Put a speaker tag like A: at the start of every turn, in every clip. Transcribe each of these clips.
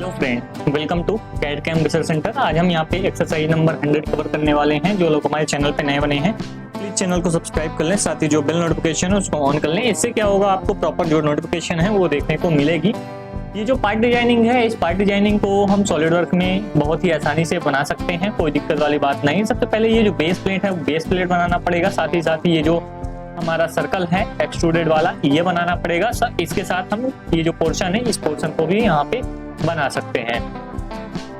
A: Hello friend, welcome to CAD CAM research centre. आज हम यहाँ पे एक्सरसाइज नंबर 100 कवर करने वाले हैं। जो लोग हमारे चैनल पे नए बने हैं प्लीज चैनल को सब्सक्राइब कर लें, साथ ही जो बेल नोटिफिकेशन है उसको ऑन कर लें। इससे क्या होगा, आपको प्रॉपर जो नोटिफिकेशन है वो देखने को मिलेगी। ये जो पार्ट डिजाइनिंग है, इस पार्ट डिजाइनिंग को हम सॉलिडवर्क में बहुत ही आसानी से बना सकते हैं, कोई दिक्कत वाली बात नहीं। सबसे पहले ये जो बेस प्लेट है वो बेस प्लेट बनाना पड़ेगा, साथ ही ये जो हमारा सर्कल है एक्सट्रूडेड वाला ये बनाना पड़ेगा। इसके साथ हम ये जो पोर्शन है इस पोर्शन को भी यहाँ पे बना सकते हैं।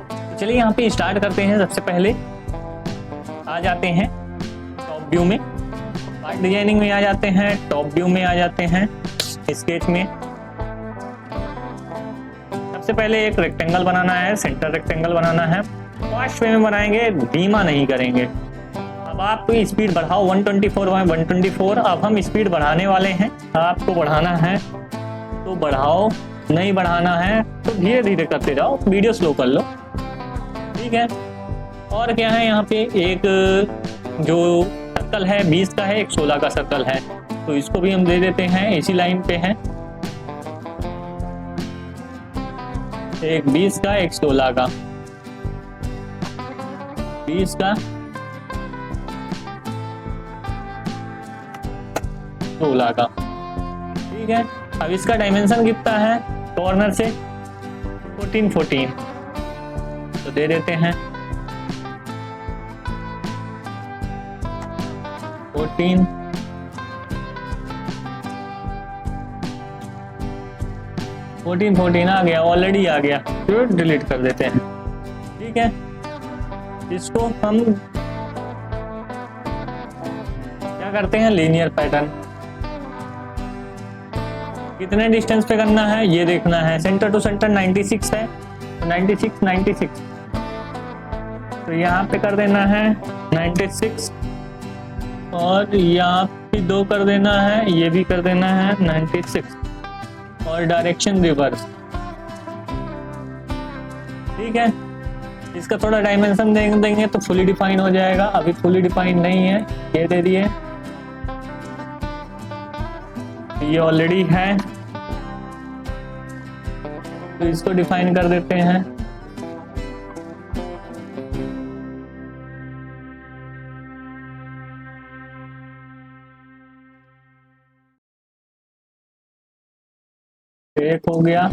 A: तो चलिए यहाँ पे स्टार्ट करते हैं। सबसे पहले आ जाते हैं टॉप व्यू में, पार्ट डिजाइनिंग में आ जाते हैं, टॉप व्यू में आ जाते हैं, स्केच में। सबसे पहले एक रेक्टेंगल बनाना है, सेंटर रेक्टेंगल बनाना है। फास्ट वे में बनाएंगे, धीमा नहीं करेंगे। अब आप स्पीड बढ़ाओ 124। अब हम स्पीड बढ़ाने वाले हैं। आपको बढ़ाना है तो बढ़ाओ, नहीं बढ़ाना है तो धीरे धीरे करते जाओ, वीडियो स्लो कर लो, ठीक है। और क्या है, यहाँ पे एक जो सर्कल है 20 का है, एक 16 का सर्कल है, तो इसको भी हम दे देते हैं, इसी लाइन पे है। एक 20 का, एक 16 का, 20 का 16 का, ठीक है। अब इसका डायमेंशन कितना है, कॉर्नर से 14 तो दे देते हैं 14 आ गया, ऑलरेडी आ गया, तो डिलीट कर देते हैं, ठीक है। इसको हम क्या करते हैं, लीनियर पैटर्न कितने डिस्टेंस पे करना है ये देखना है। सेंटर टू सेंटर 96 है, तो 96 तो यहाँ पे कर देना है 96, और यहाँ पे 2 कर देना है, ये भी कर देना है 96, और डायरेक्शन रिवर्स, ठीक है। इसका थोड़ा डायमेंशन देंगे तो फुली डिफाइन हो जाएगा। अभी फुली डिफाइन नहीं है, ये दे दिए, ये ऑलरेडी है, तो इसको डिफाइन कर देते हैं। एक हो गया,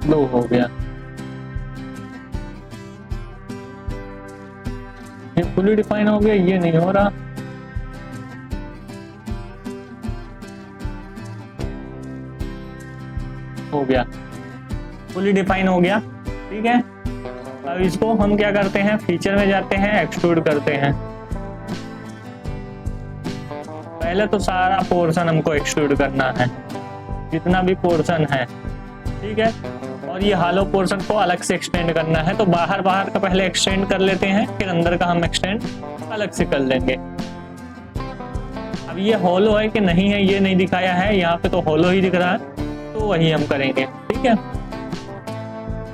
A: दो हो गया, ये फुली डिफाइन हो गया, ये नहीं हो रहा, हो गया, फुली डिफाइन हो गया, ठीक है। अब इसको हम क्या करते हैं, फीचर में जाते हैं, एक्सट्रूड करते हैं। पहले तो सारा पोर्शन हमको एक्सट्रूड करना है, जितना भी पोर्शन है, ठीक है। और ये हालो पोर्शन को अलग से एक्सटेंड करना है, तो बाहर का पहले एक्सटेंड कर लेते हैं, फिर अंदर का हम एक्सटेंड अलग से कर लेंगे। अब ये होलो है कि नहीं है ये नहीं दिखाया है, यहाँ पे तो होलो ही दिख रहा है, तो वही हम करेंगे, ठीक है।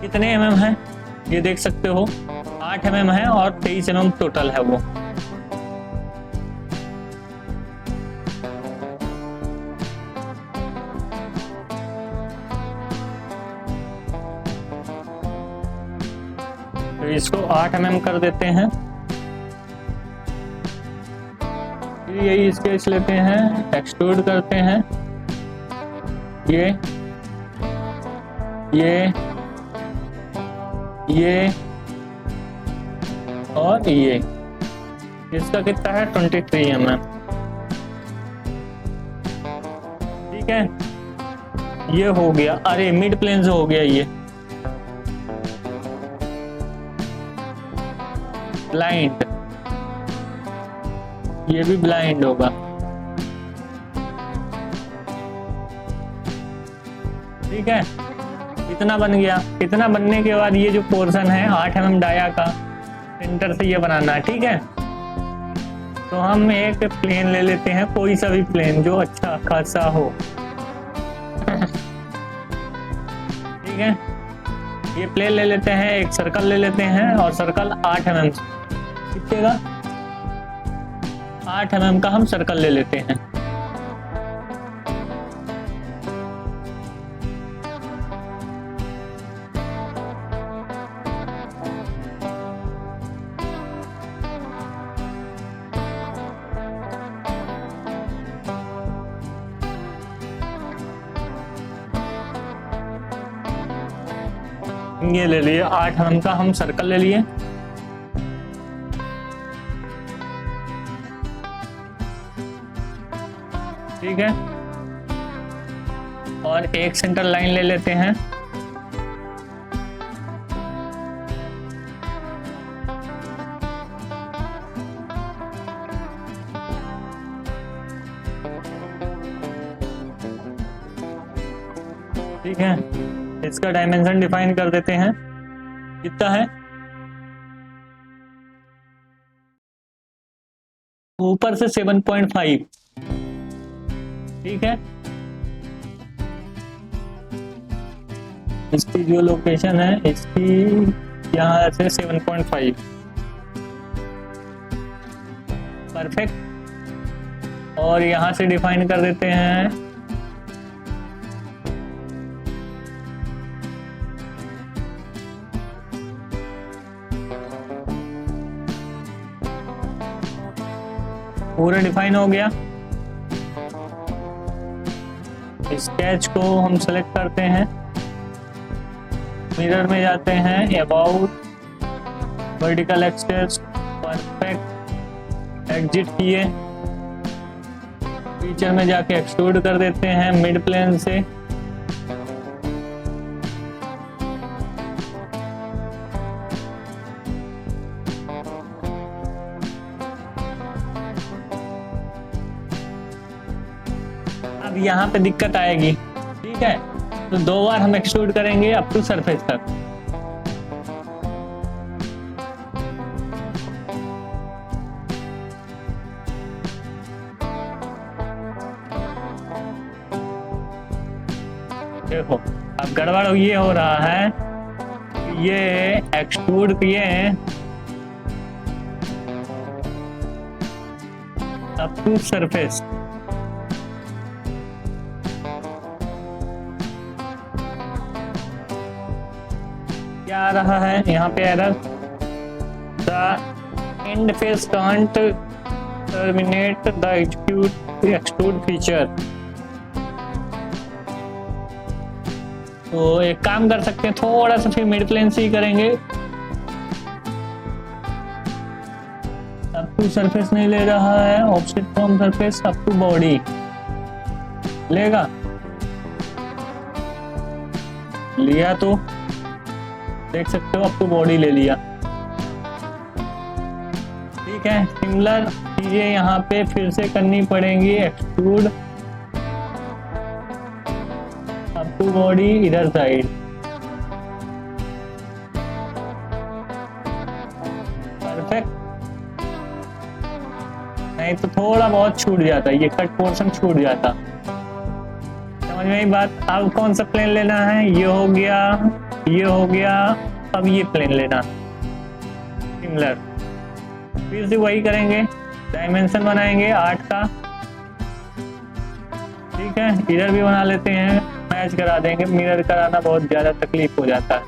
A: कितने mm है ये देख सकते हो, 8 mm है और 23 mm टोटल है वो। तो इसको 8 mm कर देते हैं। फिर यही स्केच लेते हैं, एक्सट्रूड करते हैं, ये और ये। इसका कितना है, 23 mm, ठीक है। ये हो गया, अरे मिड प्लेन से हो गया, ये ब्लाइंड, ये भी ब्लाइंड होगा, ठीक है। इतना बन गया। इतना बनने के बाद ये जो पोर्शन है 8 mm डाया का, सेंटर से ये बनाना है, ठीक है। तो हम एक प्लेन ले लेते हैं, कोई सा भी प्लेन जो अच्छा खासा हो, ठीक है। ये प्लेन ले लेते हैं, एक सर्कल ले लेते हैं, और सर्कल 8 mm कितने का, 8 mm का हम सर्कल ले लेते हैं, ये ले लिए 8 mm का हम सर्कल ले लिए। ठीक है, और एक सेंटर लाइन ले लेते हैं। ठीक है, इसका डायमेंशन डिफाइन कर देते हैं, कितना है, ऊपर से 7.5। ठीक है, इसकी जो लोकेशन है इसकी यहाँ से 7.5। परफेक्ट। और यहाँ से डिफाइन कर देते हैं पूरा डिफाइन हो गया। स्केच को हम सेलेक्ट करते हैं, मिरर में जाते हैं, about, vertical access, perfect, exit किए, फीचर में जाके एक्सट्रूड कर देते हैं मिड प्लेन से। अब यहाँ पे दिक्कत आएगी। ठीक है, तो 2 बार हम एक्सट्रूड करेंगे अप टू सरफेस तक। देखो अब गड़बड़ ये हो रहा है, ये एक्सट्रूड किए अप टू सरफेस, क्या आ रहा है यहाँ पे error, the end face can't terminate the extrude feature. तो एक काम कर सकते हैं, थोड़ा सा फिर मिड प्लेन से ही करेंगे, अप टू सरफेस नहीं ले रहा है, offset from surface up to body लेगा, लिया तो देख सकते हो अप टू बॉडी ले लिया। ठीक है, सिमिलर चीजें यहाँ पे फिर से करनी पड़ेंगी, एक्सट्रूड अप टू बॉडी इधर साइड, परफेक्ट। नहीं तो थोड़ा बहुत छूट जाता, ये कट पोर्शन छूट जाता। समझ में आई बात। अब कौन सा प्लेन लेना है, ये हो गया, ये हो गया, अब ये प्लेन लेना सिमिलर, फिर से वही करेंगे, डायमेंशन बनाएंगे 8 का। ठीक है, इधर भी बना लेते हैं, मैच करा देंगे, मिरर कराना बहुत ज्यादा तकलीफ हो जाता है।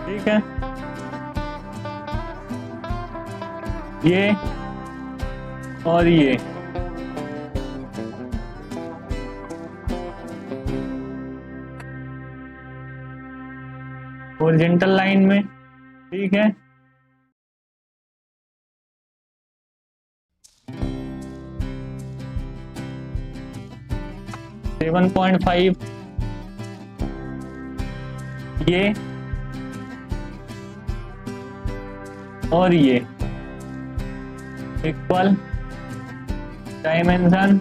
A: ठीक है, ये और ये हॉरिजॉन्टल लाइन में। ठीक है, सेवन 7.5 ये और ये इक्वल, डायमेंशन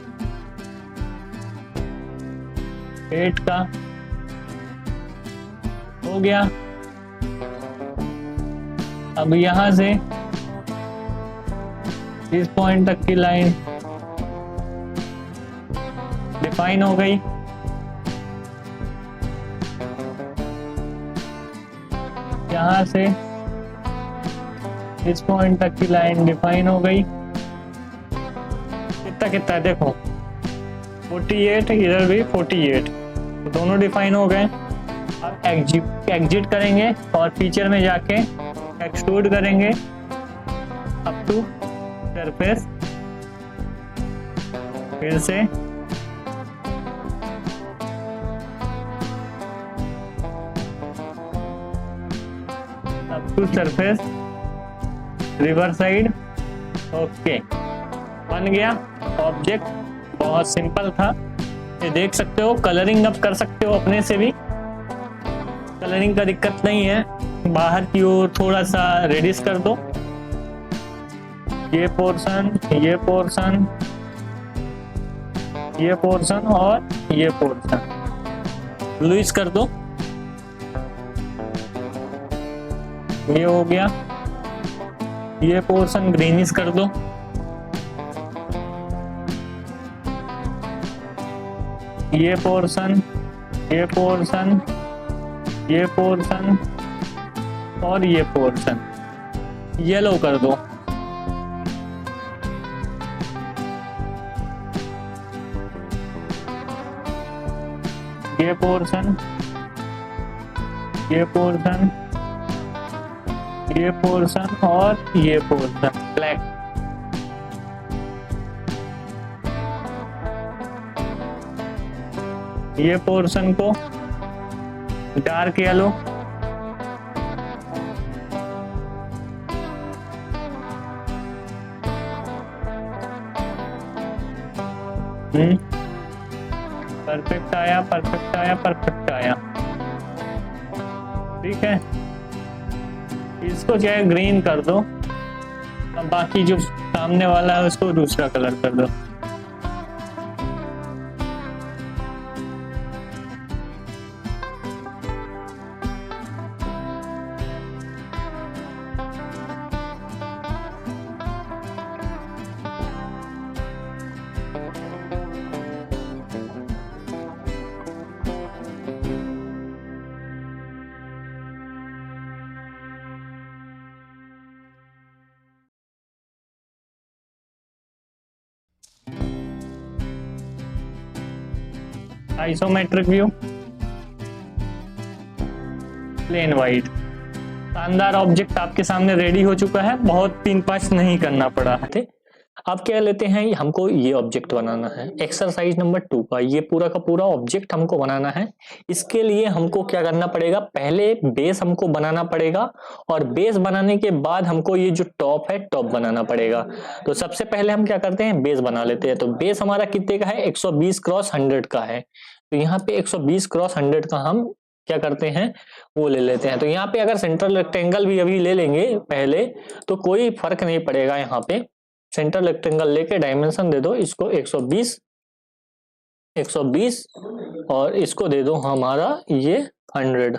A: 8 का हो गया। अब यहां से इस पॉइंट तक की लाइन डिफाइन हो गई। यहां से इस पॉइंट तक की लाइन डिफाइन हो गई। कितना कितना देखो 48, इधर भी 48, तो दोनों डिफाइन हो गए। अब एग्जिट करेंगे और फीचर में जाके एक्सट्रूड करेंगे अप टू सरफेस, फिर से to surface reverse side. Okay, बन गया ऑब्जेक्ट। बहुत सिंपल था, ये देख सकते हो। कलरिंग अब कर सकते हो अपने से भी, कलरिंग का दिक्कत नहीं है। बाहर की ओर थोड़ा सा रेडिश कर दो, ये पोर्शन, ये पोर्शन, ये पोर्शन और ये पोर्शन ब्लूइश कर दो। ये हो गया। ये पोर्शन ग्रीनिश कर दो। ये पोर्शन, ये पोर्शन, ये पोर्शन और ये पोर्शन येलो कर दो। ये पोर्शन, ये पोर्शन, ये पोर्शन और ये पोर्शन ब्लैक। ये पोर्शन को डार्क येलो, परफेक्ट आया, परफेक्ट आया, परफेक्ट आया। ठीक है, इसको चाहे ग्रीन कर दो। अब बाकी जो सामने वाला है उसको दूसरा कलर कर दो। Isometric view, plain white. शानदार ऑब्जेक्ट आपके सामने रेडी हो चुका है, बहुत 3-5 नहीं करना पड़ा है। अब क्या लेते हैं, हमको ये ऑब्जेक्ट बनाना है एक्सरसाइज नंबर 2 का। ये पूरा का पूरा ऑब्जेक्ट हमको बनाना है। इसके लिए हमको क्या करना पड़ेगा, पहले बेस हमको बनाना पड़ेगा और बेस बनाने के बाद हमको ये जो टॉप है टॉप बनाना पड़ेगा। तो सबसे पहले हम क्या करते हैं, बेस बना लेते हैं। तो बेस हमारा कितने का है, 120x100 का है। तो यहाँ पे 120x100 का हम क्या करते हैं, वो ले लेते हैं। तो यहाँ पे अगर सेंट्रल रेक्टेंगल भी अभी ले लेंगे पहले तो कोई फर्क नहीं पड़ेगा। यहाँ पे सेंट्रल रेक्टेंगल लेके डायमेंशन दे दो इसको 120 और इसको दे दो हमारा ये 100।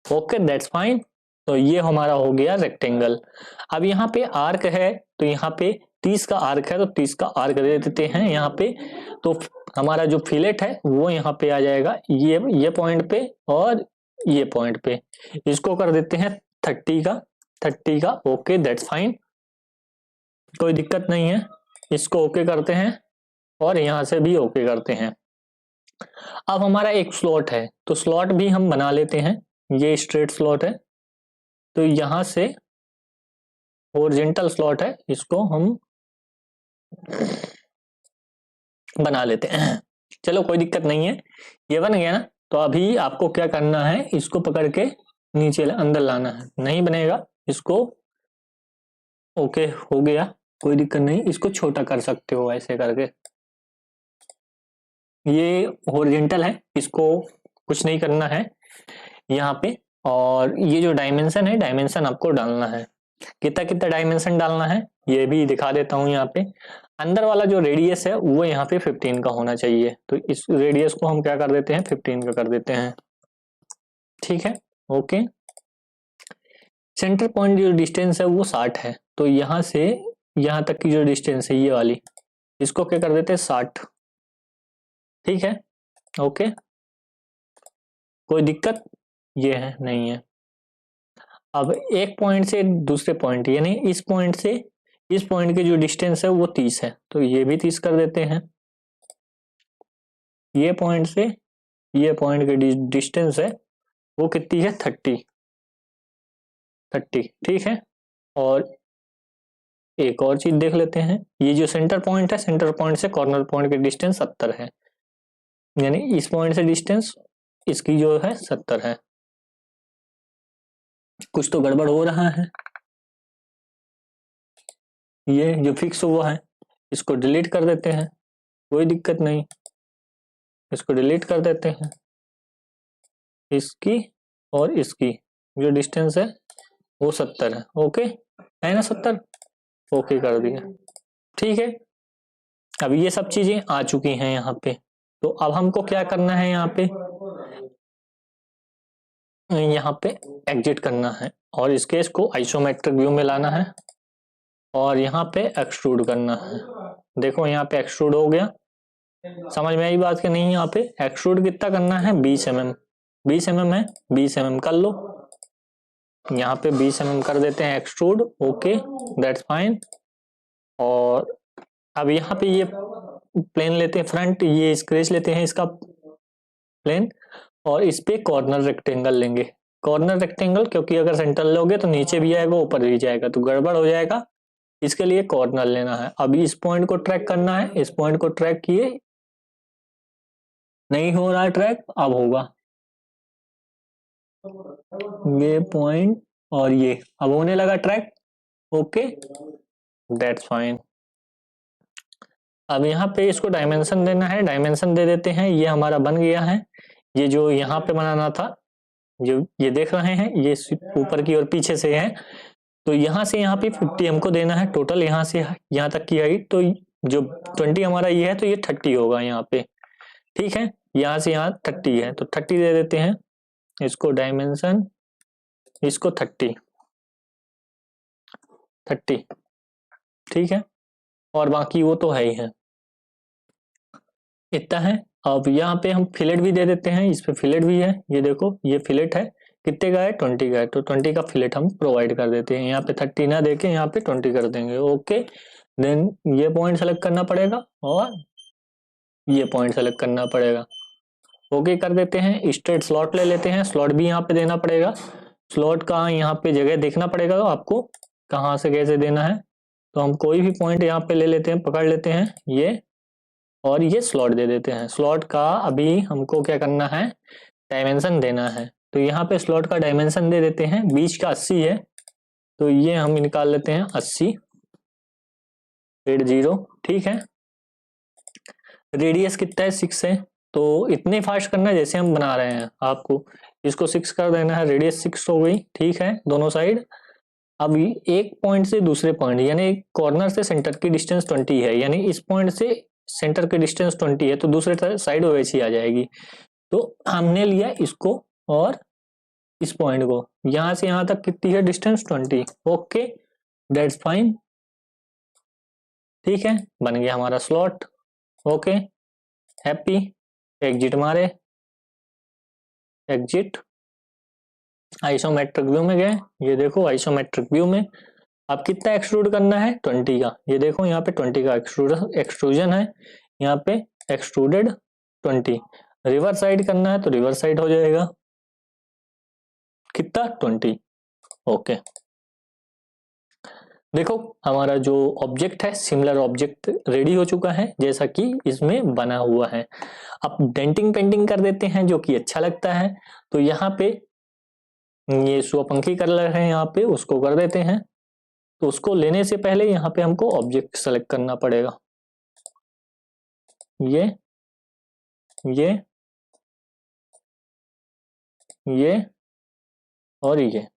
A: Okay, that's fine. तो ये हमारा हो गया रेक्टेंगल। अब यहाँ पे आर्क है, तो यहाँ पे 30 का आर्क है, तो 30 का आर्क दे देते हैं यहाँ पे। तो हमारा जो फिलेट है वो यहाँ पे आ जाएगा, ये पॉइंट पे और ये पॉइंट पे। इसको कर देते हैं 30 का। ओके, दैट्स फाइन, कोई दिक्कत नहीं है। इसको ओके करते हैं और यहां से भी ओके करते हैं। अब हमारा एक स्लॉट है, तो स्लॉट भी हम बना लेते हैं। ये स्ट्रेट स्लॉट है, तो यहां से हॉरिजॉन्टल स्लॉट है, इसको हम बना लेते हैं। चलो, कोई दिक्कत नहीं है, ये बन गया ना। तो अभी आपको क्या करना है, इसको पकड़ के नीचे अंदर लाना है। नहीं बनेगा, इसको ओके हो गया, कोई दिक्कत नहीं। इसको छोटा कर सकते हो ऐसे करके। ये हॉरिजॉन्टल है, इसको कुछ नहीं करना है यहाँ पे। और ये जो डायमेंशन है, डायमेंशन आपको डालना है। कितना कितना डायमेंशन डालना है ये भी दिखा देता हूँ। यहाँ पे अंदर वाला जो रेडियस है वो यहाँ पे 15 का होना चाहिए। तो इस रेडियस को हम क्या कर देते हैं, 15 का कर देते हैं। ठीक है, ओके। सेंटर पॉइंट जो डिस्टेंस है वो 60 है। तो यहाँ से यहाँ तक की जो डिस्टेंस है ये वाली, इसको क्या कर देते हैं 60। ठीक है, ओके, कोई दिक्कत ये है नहीं है। अब एक पॉइंट से दूसरे पॉइंट, यानी इस पॉइंट से इस पॉइंट की जो डिस्टेंस है वो 30 है, तो ये भी 30 कर देते हैं। ये पॉइंट से ये पॉइंट की डिस्टेंस है वो कितनी है, 30। ठीक है। और एक और चीज देख लेते हैं, ये जो सेंटर पॉइंट है, सेंटर पॉइंट से कॉर्नर पॉइंट की डिस्टेंस 70 है, यानी इस पॉइंट से डिस्टेंस इसकी जो है 70 है। कुछ तो गड़बड़ हो रहा है। ये जो फिक्स हुआ है इसको डिलीट कर देते हैं, कोई दिक्कत नहीं, इसको डिलीट कर देते हैं। इसकी और इसकी जो डिस्टेंस है वो 70 है। ओके है ना 70? ओके कर दिया। ठीक है, अब ये सब चीजें आ चुकी हैं यहाँ पे। तो अब हमको क्या करना है, यहाँ पे एग्जिट करना है और इस केस को आइसोमेट्रिक व्यू में लाना है और यहाँ पे एक्सट्रूड करना है। देखो यहाँ पे एक्सट्रूड हो गया। समझ में आई बात कि नहीं? यहाँ पे एक्सट्रूड कितना करना है? 20 mm। 20 mm है, 20 mm कर लो। यहाँ पे 20 mm कर देते हैं एक्सट्रूड। Okay that's fine. और अब यहाँ पे ये प्लेन लेते हैं फ्रंट, ये स्क्रेच लेते हैं इसका प्लेन और इस पे कॉर्नर रेक्टेंगल लेंगे। कॉर्नर रेक्टेंगल क्योंकि अगर सेंटर लोगे तो नीचे भी आएगा ऊपर भी जाएगा तो गड़बड़ हो जाएगा, इसके लिए कॉर्नर लेना है। अभी इस पॉइंट को ट्रैक करना है, इस पॉइंट को ट्रैक किए, नहीं हो रहा है ट्रैक, अब होगा ये पॉइंट और ये अब होने लगा ट्रैक। Okay that's fine. अब यहाँ पे इसको डायमेंशन देना है, डायमेंशन दे देते हैं। ये हमारा बन गया है। ये जो यहाँ पे बनाना था, जो ये देख रहे हैं ये ऊपर की और पीछे से है, तो यहाँ से यहाँ पे 50 हमको देना है टोटल, यहाँ से यहाँ तक की हाइट। तो जो 20 हमारा ये है तो ये 30 होगा यहाँ पे। ठीक है, यहाँ से यहाँ 30 है तो 30 दे देते हैं इसको डायमेंशन, इसको 30। ठीक है, और बाकी वो तो है ही है, इतना है। अब यहाँ पे हम फिलेट भी दे देते हैं, इस पे फिलेट भी है, ये देखो ये फिलेट है, कितने का है? 20 का है, तो 20 का फिलेट हम प्रोवाइड कर देते हैं। यहाँ पे 30 ना देके यहाँ पे 20 कर देंगे। ओके देन ये पॉइंट सेलेक्ट करना पड़ेगा और ये पॉइंट सेलेक्ट करना पड़ेगा। ओके कर देते हैं। स्ट्रेट स्लॉट ले लेते हैं, स्लॉट भी यहाँ पे देना पड़ेगा। स्लॉट का यहाँ पे जगह देखना पड़ेगा आपको कहाँ से कैसे देना है। तो हम कोई भी पॉइंट यहाँ पे ले लेते हैं, पकड़ लेते हैं ये, और ये स्लॉट दे देते हैं। स्लॉट का अभी हमको क्या करना है? डायमेंशन देना है। तो यहाँ पे स्लॉट का डायमेंशन दे देते हैं, बीच का 80 है तो ये हम निकाल लेते हैं 80 80। ठीक है, रेडियस कितना है? 6 है। तो इतने फास्ट करना है जैसे हम बना रहे हैं, आपको इसको 6 कर देना है, रेडियस 6 हो गई। ठीक है, दोनों साइड। अब एक पॉइंट से दूसरे पॉइंट यानी कॉर्नर से सेंटर की डिस्टेंस 20 है, यानी इस पॉइंट से सेंटर की डिस्टेंस 20 है तो दूसरे साइड वैसी आ जाएगी। तो हमने लिया इसको और इस पॉइंट को, यहां से यहां तक कितनी है डिस्टेंस? 20। Okay that's fine. ठीक है, बन गया हमारा स्लॉट। Okay happy. एग्जिट मारे, एग्जिट, आइसोमेट्रिक व्यू में गए। ये देखो आइसोमेट्रिक व्यू में अब कितना एक्सट्रूड करना है? 20 का। ये देखो यहाँ पे 20 का एक्सट्रूजन है, यहाँ पे एक्सट्रूडेड 20। रिवर्स साइड करना है तो रिवर्स साइड हो जाएगा, कितना? 20। ओके देखो हमारा जो ऑब्जेक्ट है, सिमिलर ऑब्जेक्ट रेडी हो चुका है जैसा कि इसमें बना हुआ है। अब डेंटिंग पेंटिंग कर देते हैं जो कि अच्छा लगता है। तो यहाँ पे ये स्वपंखी कलर है, यहाँ पे उसको कर देते हैं। तो उसको लेने से पहले यहाँ पे हमको ऑब्जेक्ट सेलेक्ट करना पड़ेगा, ये और ये,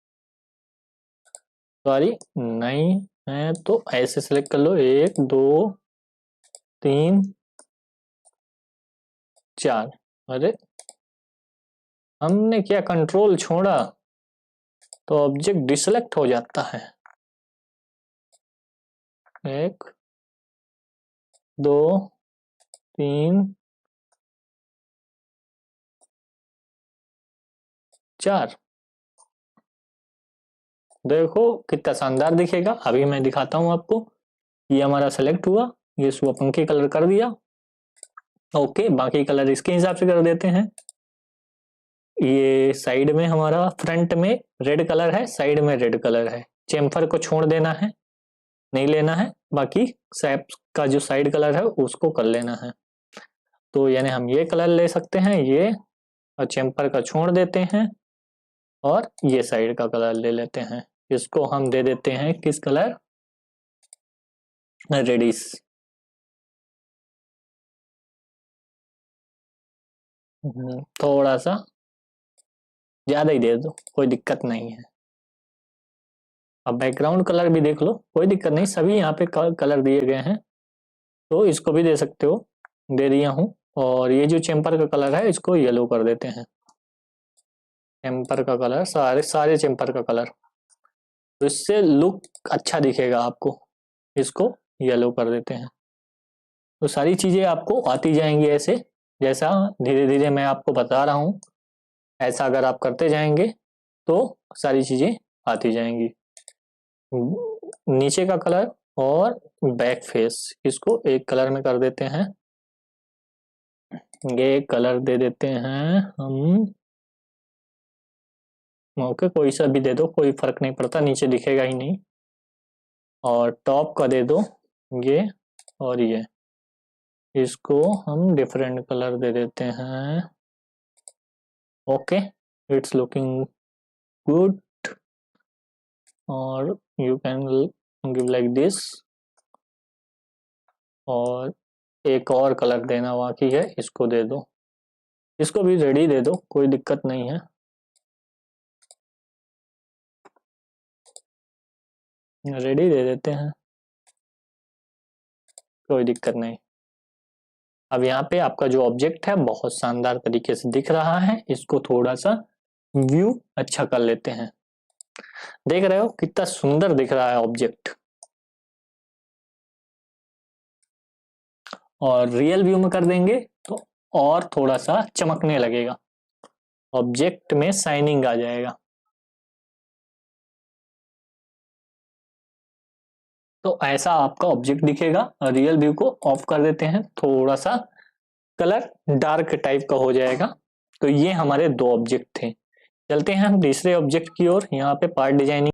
A: सॉरी नहीं है तो ऐसे सेलेक्ट कर लो, 1 2 3 4। अरे हमने क्या कंट्रोल छोड़ा तो ऑब्जेक्ट डिसेलेक्ट हो जाता है। 1 2 3 4। देखो कितना शानदार दिखेगा। अभी मैं दिखाता हूं आपको। ये हमारा सेलेक्ट हुआ, ये स्वपंखी कलर कर दिया। ओके बाकी कलर इसके हिसाब से कर देते हैं। ये साइड में हमारा फ्रंट में रेड कलर है, साइड में रेड कलर है। चेम्फर को छोड़ देना है, नहीं लेना है, बाकी सैप का जो साइड कलर है उसको कर लेना है। तो यानी हम ये कलर ले सकते हैं ये, और चेम्फर का छोड़ देते हैं। और ये साइड का कलर ले लेते हैं, इसको हम दे देते हैं किस कलर, रेडिश। थोड़ा सा ज्यादा ही दे दो, कोई दिक्कत नहीं है। अब बैकग्राउंड कलर भी देख लो, कोई दिक्कत नहीं, सभी यहाँ पे कलर दिए गए हैं, तो इसको भी दे सकते हो, दे दिया हूँ। और ये जो चेम्पर का कलर है इसको येलो कर देते हैं, चेम्पर का कलर, सारे चेम्पर का कलर, तो इससे लुक अच्छा दिखेगा आपको। इसको येलो कर देते हैं। तो सारी चीजें आपको आती जाएंगी ऐसे, जैसा धीरे धीरे मैं आपको बता रहा हूँ, ऐसा अगर आप करते जाएंगे तो सारी चीजें आती जाएंगी। नीचे का कलर और बैक फेस, इसको एक कलर में कर देते हैं। ये कलर दे देते हैं हम, ओके कोई सा भी दे दो, कोई फर्क नहीं पड़ता, नीचे दिखेगा ही नहीं। और टॉप का दे दो ये, और ये, इसको हम डिफरेंट कलर दे देते हैं। Okay, it's looking good. और you can give like this. और एक और कलर देना बाकी है, इसको दे दो, इसको भी रेडी दे दो, कोई दिक्कत नहीं है। रेडी दे देते हैं, कोई दिक्कत नहीं। अब यहाँ पे आपका जो ऑब्जेक्ट है बहुत शानदार तरीके से दिख रहा है, इसको थोड़ा सा व्यू अच्छा कर लेते हैं। देख रहे हो कितना सुंदर दिख रहा है ऑब्जेक्ट। और रियल व्यू में कर देंगे तो और थोड़ा सा चमकने लगेगा, ऑब्जेक्ट में शाइनिंग आ जाएगा। तो ऐसा आपका ऑब्जेक्ट दिखेगा। रियल व्यू को ऑफ कर देते हैं, थोड़ा सा कलर डार्क टाइप का हो जाएगा। तो ये हमारे दो ऑब्जेक्ट थे। चलते हैं हम तीसरे ऑब्जेक्ट की ओर। यहाँ पे पार्ट डिजाइनिंग